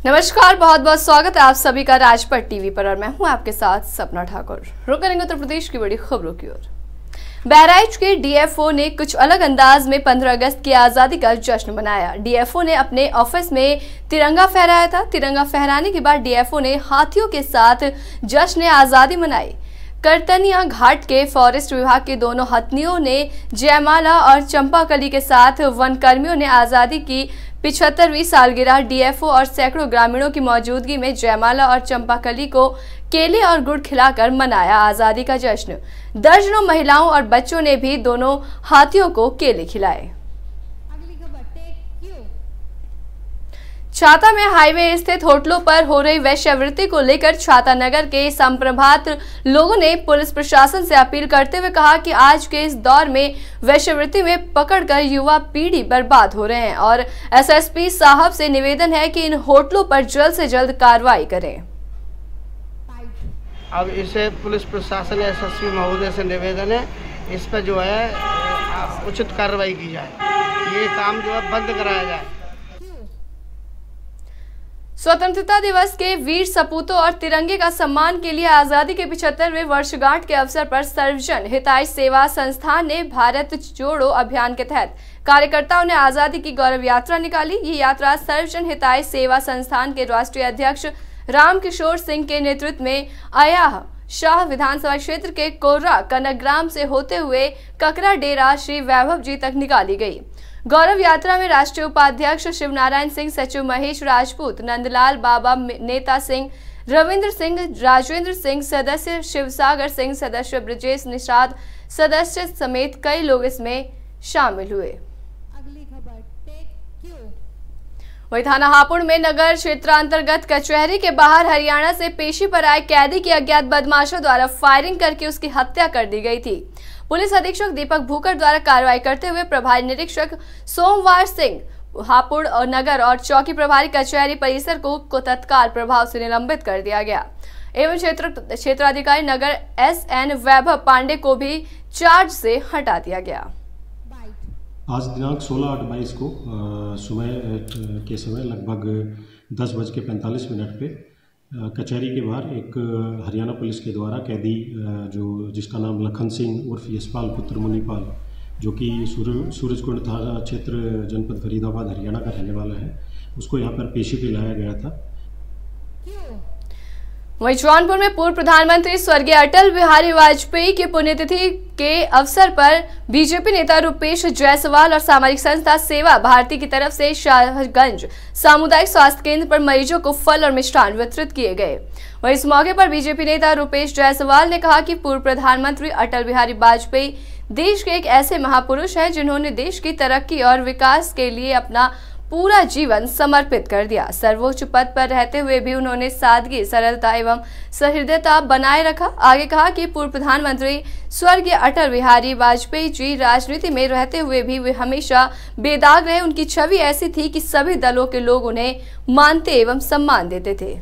नमस्कार, बहुत बहुत स्वागत है आप सभी का राजपट टीवी पर और मैं हूं आपके साथ सपना ठाकुर। रुक करेंगे उत्तर प्रदेश की बड़ी खबरों की ओर। बहराइच के डीएफओ ने कुछ अलग अंदाज में 15 अगस्त की आजादी का जश्न मनाया। डीएफओ ने अपने ऑफिस में तिरंगा फहराया था। तिरंगा फहराने के बाद डीएफओ ने हाथियों के साथ जश्न आजादी मनाई। करतनिया घाट के फॉरेस्ट विभाग के दोनों हथनियों ने जयमाला और चंपाकली के साथ वन कर्मियों ने आजादी की 75वीं सालगिरह डीएफओ और सैकड़ों ग्रामीणों की मौजूदगी में जयमाला और चंपाकली को केले और गुड़ खिलाकर मनाया आजादी का जश्न। दर्जनों महिलाओं और बच्चों ने भी दोनों हाथियों को केले खिलाए। छाता में हाईवे स्थित होटलों पर हो रही वेश्यावृत्ति को लेकर छाता नगर के संप्रभात लोगों ने पुलिस प्रशासन से अपील करते हुए कहा कि आज के इस दौर में वेश्यावृत्ति में पकड़कर युवा पीढ़ी बर्बाद हो रहे हैं और एसएसपी साहब से निवेदन है कि इन होटलों पर जल्द से जल्द कार्रवाई करें। अब इसे पुलिस प्रशासन एसएसपी महोदय से निवेदन है, इस पर जो है उचित कार्रवाई की जाए, ये काम जो है बंद कराया जाए। स्वतंत्रता दिवस के वीर सपूतों और तिरंगे का सम्मान के लिए आजादी के 75वें वर्षगांठ के अवसर पर सर्वजन हिताय सेवा संस्थान ने भारत जोड़ो अभियान के तहत कार्यकर्ताओं ने आजादी की गौरव यात्रा निकाली। ये यात्रा सर्वजन हिताय सेवा संस्थान के राष्ट्रीय अध्यक्ष रामकिशोर सिंह के नेतृत्व में अयाह शाह विधानसभा क्षेत्र के कोर्रा कनकग्राम से होते हुए ककरा डेरा श्री वैभव जी तक निकाली गई। गौरव यात्रा में राष्ट्रीय उपाध्यक्ष शिवनारायण सिंह, सचिव महेश राजपूत, नंदलाल बाबा, नेता सिंह, रविंद्र सिंह, राजेंद्र सिंह, सदस्य शिवसागर सिंह, सदस्य ब्रजेश निषाद, सदस्य समेत कई लोग इसमें शामिल हुए। अगली खबर वही थाना हापुड़ में नगर क्षेत्रांतर्गत कचहरी के बाहर हरियाणा से पेशी पर आए कैदी की अज्ञात बदमाशों द्वारा फायरिंग करके उसकी हत्या कर दी गई थी। पुलिस अधीक्षक दीपक भूकर द्वारा कार्रवाई करते हुए प्रभारी निरीक्षक सोमवार सिंह हापुड़ और नगर और चौकी प्रभारी कचहरी परिसर को तत्काल प्रभाव से निलंबित कर दिया गया एवं क्षेत्राधिकारी नगर SN वैभव पांडे को भी चार्ज से हटा दिया गया। आज दिनांक 16/8/22 को सुबह के समय लगभग 10:45 पे कचहरी के बाहर एक हरियाणा पुलिस के द्वारा कैदी जिसका नाम लखन सिंह उर्फ यशपाल पुत्र मुनिपाल, जो कि सूरजकुंड थाना क्षेत्र जनपद फरीदाबाद हरियाणा का रहने वाला है, उसको यहाँ पर पेशी पे लाया गया था। वहीं जौनपुर में पूर्व प्रधानमंत्री स्वर्गीय अटल बिहारी वाजपेयी की पुण्यतिथि के अवसर पर बीजेपी नेता रूपेश जायसवाल और सामाजिक संस्था सेवा भारती की तरफ से शाहगंज सामुदायिक स्वास्थ्य केंद्र पर मरीजों को फल और मिष्ठान वितरित किए गए। वहीं इस मौके पर बीजेपी नेता रूपेश जायसवाल ने कहा कि पूर्व प्रधानमंत्री अटल बिहारी वाजपेयी देश के एक ऐसे महापुरुष हैं जिन्होंने देश की तरक्की और विकास के लिए अपना पूरा जीवन समर्पित कर दिया। सर्वोच्च पद पर रहते हुए भी उन्होंने सादगी, सरलता एवं सहृदयता बनाए रखा। आगे कहा कि पूर्व प्रधानमंत्री स्वर्गीय अटल बिहारी वाजपेयी जी राजनीति में रहते हुए भी वे हमेशा बेदाग रहे। उनकी छवि ऐसी थी कि सभी दलों के लोग उन्हें मानते एवं सम्मान देते थे।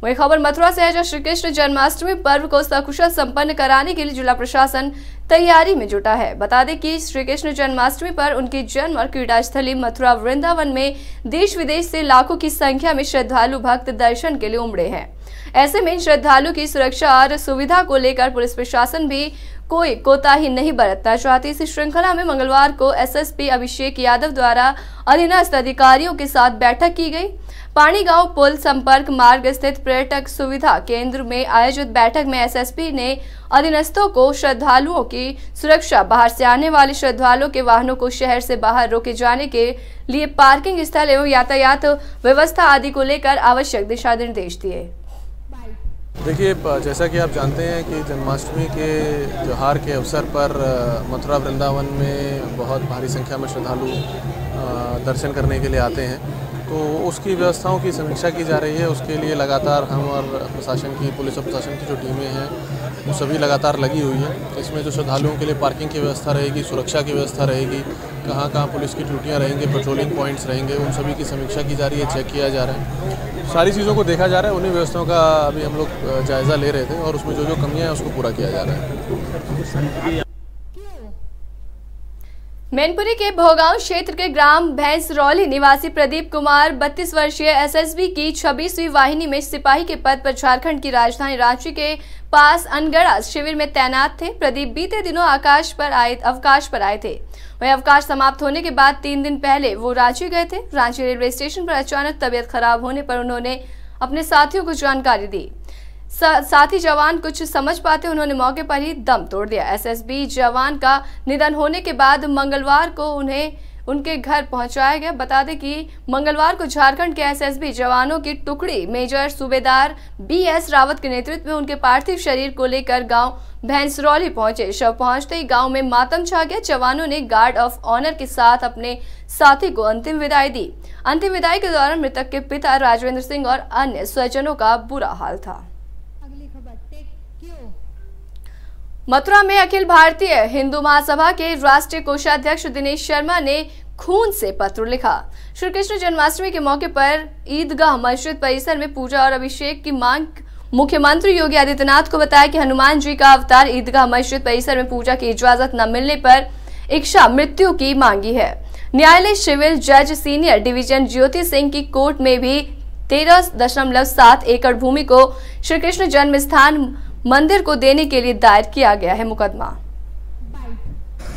वही खबर मथुरा से है, जहां श्री कृष्ण जन्माष्टमी पर्व को सकुशल संपन्न कराने के लिए जिला प्रशासन तैयारी में जुटा है। बता दें कि श्री कृष्ण जन्माष्टमी पर उनकी जन्म और क्रीड़ा स्थली मथुरा वृंदावन में देश विदेश से लाखों की संख्या में श्रद्धालु भक्त दर्शन के लिए उमड़े हैं। ऐसे में श्रद्धालु की सुरक्षा और सुविधा को लेकर पुलिस प्रशासन भी कोई कोताही नहीं बरतना चाहती। इस श्रृंखला में मंगलवार को एसएसपी अभिषेक यादव द्वारा अधीनस्थ अधिकारियों के साथ बैठक की गई। पानीगांव पुल संपर्क मार्ग स्थित पर्यटक सुविधा केंद्र में आयोजित बैठक में एसएसपी ने अधीनस्थों को श्रद्धालुओं की सुरक्षा, बाहर से आने वाले श्रद्धालुओं के वाहनों को शहर से बाहर रोके जाने के लिए पार्किंग स्थल एवं यातायात व्यवस्था आदि को लेकर आवश्यक दिशा निर्देश दिए। देखिए, जैसा कि आप जानते हैं कि जन्माष्टमी के त्यौहार के अवसर पर मथुरा वृंदावन में बहुत भारी संख्या में श्रद्धालु दर्शन करने के लिए आते हैं, तो उसकी व्यवस्थाओं की समीक्षा की जा रही है। उसके लिए लगातार हम और प्रशासन की, पुलिस और प्रशासन की जो टीमें हैं वो सभी लगातार लगी हुई हैं। इसमें जो श्रद्धालुओं के लिए पार्किंग की व्यवस्था रहेगी, सुरक्षा की व्यवस्था रहेगी, कहाँ कहाँ पुलिस की ड्यूटियाँ रहेंगी, पेट्रोलिंग पॉइंट्स रहेंगे, उन सभी की समीक्षा की जा रही है, चेक किया जा रहा है। सारी चीज़ों को देखा जा रहा है। उन्हीं व्यवस्थाओं का अभी हम लोग जायज़ा ले रहे थे और उसमें जो कमियाँ हैं उसको पूरा किया जा रहा है। मैनपुरी के भोगांव क्षेत्र के ग्राम भैंसरौली निवासी प्रदीप कुमार 32 वर्षीय एसएसबी की 26वीं वाहिनी में सिपाही के पद पर झारखंड की राजधानी रांची के पास अनगढ़ा शिविर में तैनात थे। प्रदीप बीते दिनों अवकाश पर आए थे। वहीं अवकाश समाप्त होने के बाद 3 दिन पहले वो रांची गए थे। रांची रेलवे स्टेशन पर अचानक तबीयत खराब होने पर उन्होंने अपने साथियों को जानकारी दी। साथी जवान कुछ समझ पाते उन्होंने मौके पर ही दम तोड़ दिया। एसएसबी जवान का निधन होने के बाद मंगलवार को उन्हें उनके घर पहुंचाया गया। बता दें कि मंगलवार को झारखंड के एसएसबी जवानों की टुकड़ी मेजर सूबेदार बीएस रावत के नेतृत्व में उनके पार्थिव शरीर को लेकर गांव भैंसरौली पहुंचे। शव पहुंचते ही गांव में मातम छा गया। जवानों ने गार्ड ऑफ ऑनर के साथ अपने साथी को अंतिम विदाई दी। अंतिम विदाई के दौरान मृतक के पिता राजवेंद्र सिंह और अन्य स्वजनों का बुरा हाल था। मथुरा में अखिल भारतीय हिंदू महासभा के राष्ट्रीय कोषाध्यक्ष दिनेश शर्मा ने खून से पत्र लिखा। श्री कृष्ण जन्माष्टमी के मौके पर ईदगाह मस्जिद परिसर में पूजा और अभिषेक की मांग मुख्यमंत्री योगी आदित्यनाथ को बताया कि हनुमान जी का अवतार ईदगाह मस्जिद परिसर में पूजा की इजाजत न मिलने पर इच्छा मृत्यु की मांगी है। न्यायालय सिविल जज सीनियर डिवीजन ज्योति सिंह की कोर्ट में भी 13.7 एकड़ भूमि को श्री कृष्ण जन्म स्थान मंदिर को देने के लिए दायर किया गया है मुकदमा।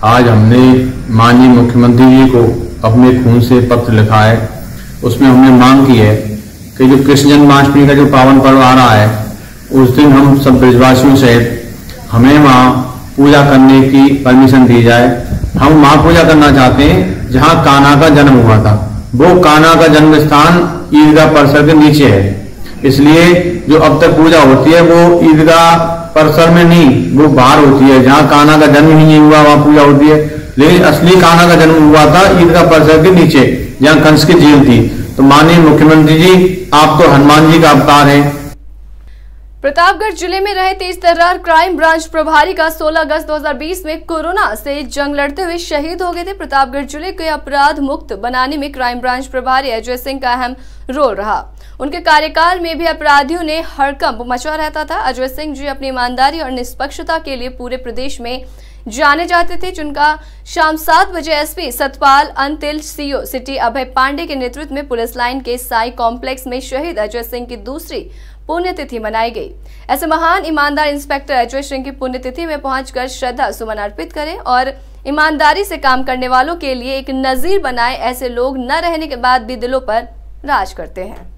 आज हमने माननीय मुख्यमंत्री जी को अपने खून से पत्र लिखा है। उसमें हमने मांग की है कि जो कृष्ण जन्माष्टमी का जो पावन पर्व आ रहा है उस दिन हम सब ब्रजवासियों सहित हमें वहाँ पूजा करने की परमिशन दी जाए। हम वहाँ पूजा करना चाहते हैं जहाँ कान्हा का जन्म हुआ था। वो कान्हा का जन्म स्थान ईदगाह परिसर के नीचे है, इसलिए जो अब तक पूजा होती है वो ईदगाह परिसर में नहीं, वो बाहर होती है जहाँ कान्हा का जन्म ही नहीं हुआ वहाँ पूजा होती है। लेकिन असली कान्हा का जन्म हुआ था ईदगाह परिसर के नीचे जहाँ कंस की झील थी। तो माननीय मुख्यमंत्री जी, आप तो हनुमान जी का अवतार हैं। प्रतापगढ़ जिले में रहे तेज तर्रार क्राइम ब्रांच प्रभारी का 16 अगस्त 2020 में कोरोना से जंग लड़ते हुए शहीद हो गए थे। प्रतापगढ़ जिले के अपराध मुक्त बनाने में क्राइम ब्रांच प्रभारी अजय सिंह का अहम रोल रहा। उनके कार्यकाल में भी अपराधियों ने हड़कंप मचा रहता था। अजय सिंह जी अपनी ईमानदारी और निष्पक्षता के लिए पूरे प्रदेश में जाने जाते थे, जिनका शाम 7 बजे SP Satpal Antil, CO city Abhay Pandey के नेतृत्व में पुलिस लाइन के साई कॉम्प्लेक्स में शहीद अजय सिंह की दूसरी पुण्यतिथि मनाई गई। ऐसे महान ईमानदार इंस्पेक्टर अजय सिंह की पुण्यतिथि में पहुंचकर श्रद्धा सुमन अर्पित करें और ईमानदारी से काम करने वालों के लिए एक नजीर बनाए। ऐसे लोग न रहने के बाद भी दिलों पर राज करते हैं।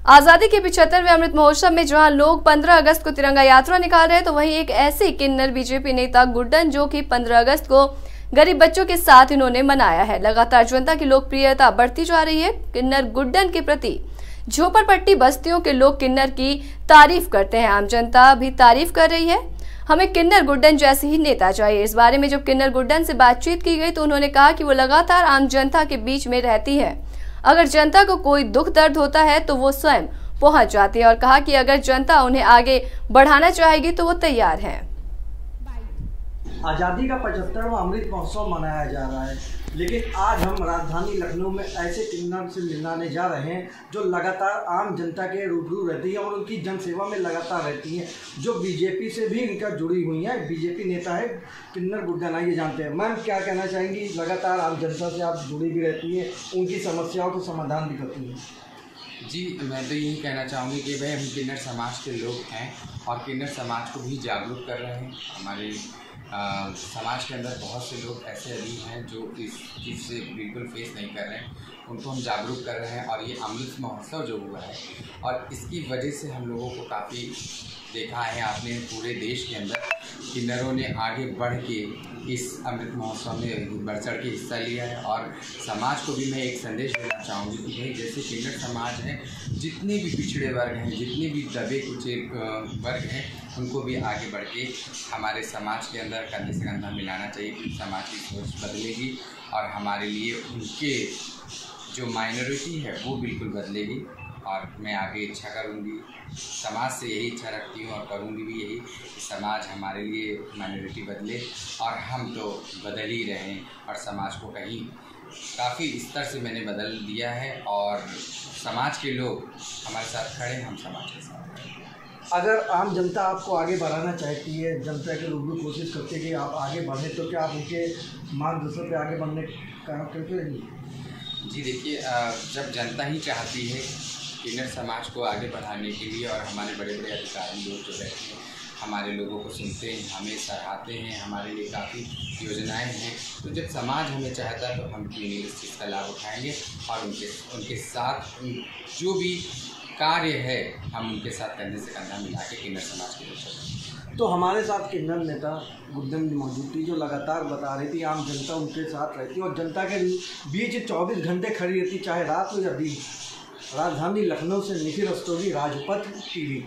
आजादी के 75वें अमृत महोत्सव में जहां लोग 15 अगस्त को तिरंगा यात्रा निकाल रहे हैं, तो वहीं एक ऐसे किन्नर बीजेपी नेता गुड्डन जो कि 15 अगस्त को गरीब बच्चों के साथ इन्होंने मनाया है। लगातार जनता की लोकप्रियता बढ़ती जा रही है। किन्नर गुड्डन के प्रति झोपड़पट्टी बस्तियों के लोग किन्नर की तारीफ करते हैं। आम जनता भी तारीफ कर रही है। हमें किन्नर गुड्डन जैसे ही नेता चाहिए। इस बारे में जब किन्नर गुड्डन से बातचीत की गई तो उन्होंने कहा कि वो लगातार आम जनता के बीच में रहती है। अगर जनता को कोई दुख दर्द होता है तो वो स्वयं पहुंच जाती है और कहा कि अगर जनता उन्हें आगे बढ़ाना चाहेगी तो वो तैयार हैं। आज़ादी का 75वां अमृत महोत्सव मनाया जा रहा है, लेकिन आज हम राजधानी लखनऊ में ऐसे किन्नर से मिलाने जा रहे हैं जो लगातार आम जनता के रूबरू रहती है और उनकी जनसेवा में लगातार रहती हैं, जो बीजेपी से भी इनका जुड़ी हुई हैं। बीजेपी नेता है किन्नर गुड्डन, आइए जानते हैं। मैम, क्या कहना चाहेंगी? लगातार आम जनता से आप जुड़ी भी रहती हैं, उनकी समस्याओं को समाधान भी करती हैं। जी, मैं तो यही कहना चाहूँगी कि भाई हम किन्नर समाज के लोग हैं और किन्नर समाज को भी जागरूक कर रहे हैं। हमारे समाज के अंदर बहुत से लोग ऐसे अभी हैं जो इस चीज़ से बिल्कुल फेस नहीं कर रहे हैं, उनको हम जागरूक कर रहे हैं। और ये अमृत महोत्सव जो हुआ है और इसकी वजह से हम लोगों को काफ़ी देखा है आपने पूरे देश के अंदर किन्नरों ने आगे बढ़ के इस अमृत महोत्सव में बढ़ चढ़ के हिस्सा लिया है। और समाज को भी मैं एक संदेश देना चाहूँगी कि भाई जैसे किन्नर समाज है, जितने भी पिछड़े वर्ग हैं, जितने भी दबे कुचे वर्ग हैं, उनको भी आगे बढ़ के हमारे समाज के अंदर कंधे से कंधा मिलाना चाहिए। कि समाज की सोच बदलेगी और हमारे लिए उनके जो माइनॉरिटी है वो बिल्कुल बदलेगी। और मैं आगे इच्छा करूँगी, समाज से यही इच्छा रखती हूँ और करूँगी भी यही कि समाज हमारे लिए माइनॉरिटी बदले और हम तो बदल ही रहें और समाज को कहीं काफ़ी स्तर से मैंने बदल दिया है और समाज के लोग हमारे साथ खड़े, हम समाज के साथ खड़े। अगर आम जनता आपको आगे बढ़ाना चाहती है, जनता के रूबरू कोशिश करती है कि आप आगे बढ़ें, तो क्या आप उनके मार्गदर्शन पे आगे बढ़ने का करते रहेंगे? जी देखिए, जब जनता ही चाहती है किन्नर समाज को आगे बढ़ाने के लिए, और हमारे बड़े बड़े अधिकारी लोग जो रहते हैं हमारे लोगों को सुनते हैं, हमें सराहते हैं, हमारे लिए काफ़ी योजनाएं हैं, तो जब समाज हमें चाहता है तो हम क्यों नहीं इस चीज़ का लाभ उठाएंगे और उनके साथ जो भी कार्य है हम उनके साथ कंधे से कंधा मिला के किन्नर समाज के लिए। तो हमारे साथ किन्नर नेता गुड्डन जी मौजूद थी, जो लगातार बता रही थी आम जनता उनके साथ रहती और जनता के बीच 24 घंटे खड़ी रहती, चाहे रात हो या दिन। राजधानी लखनऊ से निखिल रस्तोगी, राजपथ टीवी।